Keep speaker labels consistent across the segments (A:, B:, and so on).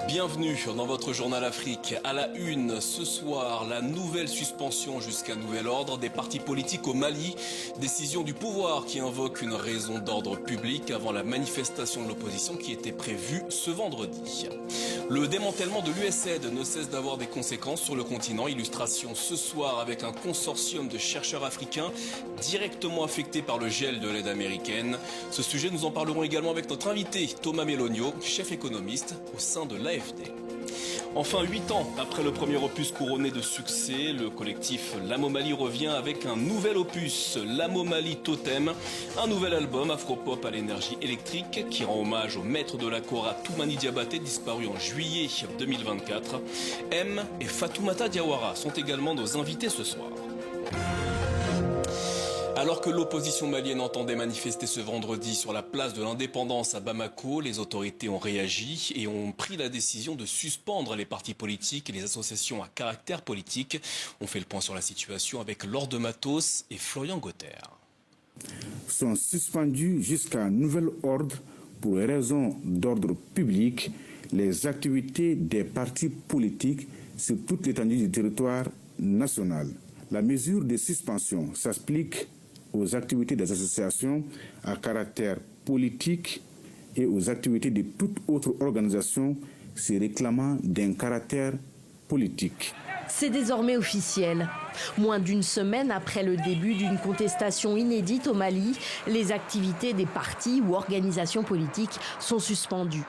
A: Bienvenue dans votre journal Afrique. À la une, ce soir, la nouvelle suspension jusqu'à nouvel ordre des partis politiques au Mali. Décision du pouvoir qui invoque une raison d'ordre public avant la manifestation de l'opposition qui était prévue ce vendredi. Le démantèlement de l'USAID ne cesse d'avoir des conséquences sur le continent. Illustration ce soir avec un consortium de chercheurs africains directement affectés par le gel de l'aide américaine. Ce sujet, nous en parlerons également avec notre invité Thomas Melonio, chef économiste au sein de l'AFD. Enfin, 8 ans après le premier opus couronné de succès, le collectif Lamo Mali revient avec un nouvel opus, Lamo Mali Totem, un nouvel album afropop à l'énergie électrique qui rend hommage au maître de la Kora Toumani Diabaté, disparu en juillet 2024. M et Fatoumata Diawara sont également nos invités ce soir. Alors que l'opposition malienne entendait manifester ce vendredi sur la place de l'Indépendance à Bamako, les autorités ont réagi et ont pris la décision de suspendre les partis politiques et les associations à caractère politique. On fait le point sur la situation avec Laure de Matos et Florian Gauther.
B: Sont suspendus jusqu'à nouvel ordre pour raisons d'ordre public les activités des partis politiques sur toute l'étendue du territoire national. La mesure de suspension s'applique aux activités des associations à caractère politique et aux activités de toute autre organisation se réclamant d'un caractère politique.
C: C'est désormais officiel. Moins d'une semaine après le début d'une contestation inédite au Mali, les activités des partis ou organisations politiques sont suspendues.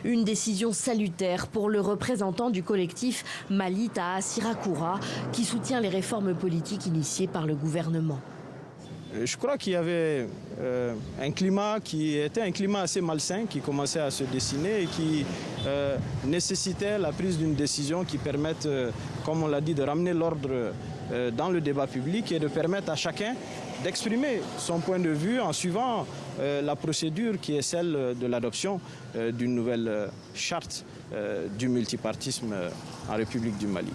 C: Une décision salutaire pour le représentant du collectif Mali Taha Sirakoura qui soutient les réformes politiques initiées par le gouvernement.
D: Je crois qu'il y avait un climat qui était un climat assez malsain qui commençait à se dessiner et qui nécessitait la prise d'une décision qui permette, comme on l'a dit, de ramener l'ordre dans le débat public et de permettre à chacun d'exprimer son point de vue en suivant la procédure qui est celle de l'adoption d'une nouvelle charte du multipartisme en République du Mali.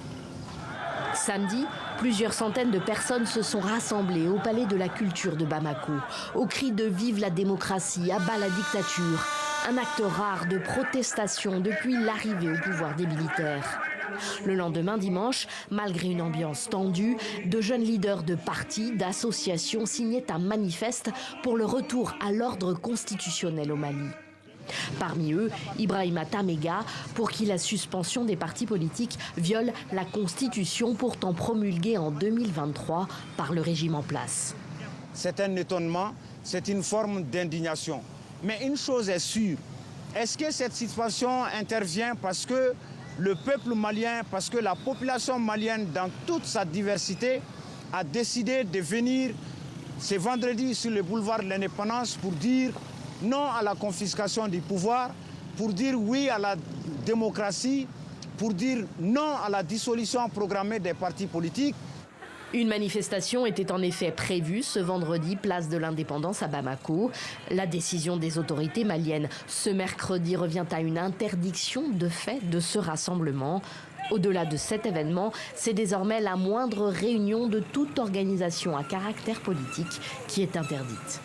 C: Samedi, plusieurs centaines de personnes se sont rassemblées au Palais de la Culture de Bamako, au cri de « Vive la démocratie, à bas la dictature », un acte rare de protestation depuis l'arrivée au pouvoir des militaires. Le lendemain, dimanche, malgré une ambiance tendue, de jeunes leaders de partis, d'associations signaient un manifeste pour le retour à l'ordre constitutionnel au Mali. Parmi eux, Ibrahima Tamega, pour qui la suspension des partis politiques viole la Constitution pourtant promulguée en 2023 par le régime en place.
E: C'est un étonnement, c'est une forme d'indignation. Mais une chose est sûre, est-ce que cette suspension intervient parce que le peuple malien, parce que la population malienne dans toute sa diversité a décidé de venir ce vendredi sur le boulevard de l'Indépendance pour dire non à la confiscation du pouvoir, pour dire oui à la démocratie, pour dire non à la dissolution programmée des partis politiques.
C: Une manifestation était en effet prévue ce vendredi, place de l'Indépendance à Bamako. La décision des autorités maliennes ce mercredi revient à une interdiction de fait de ce rassemblement. Au-delà de cet événement, c'est désormais la moindre réunion de toute organisation à caractère politique qui est interdite.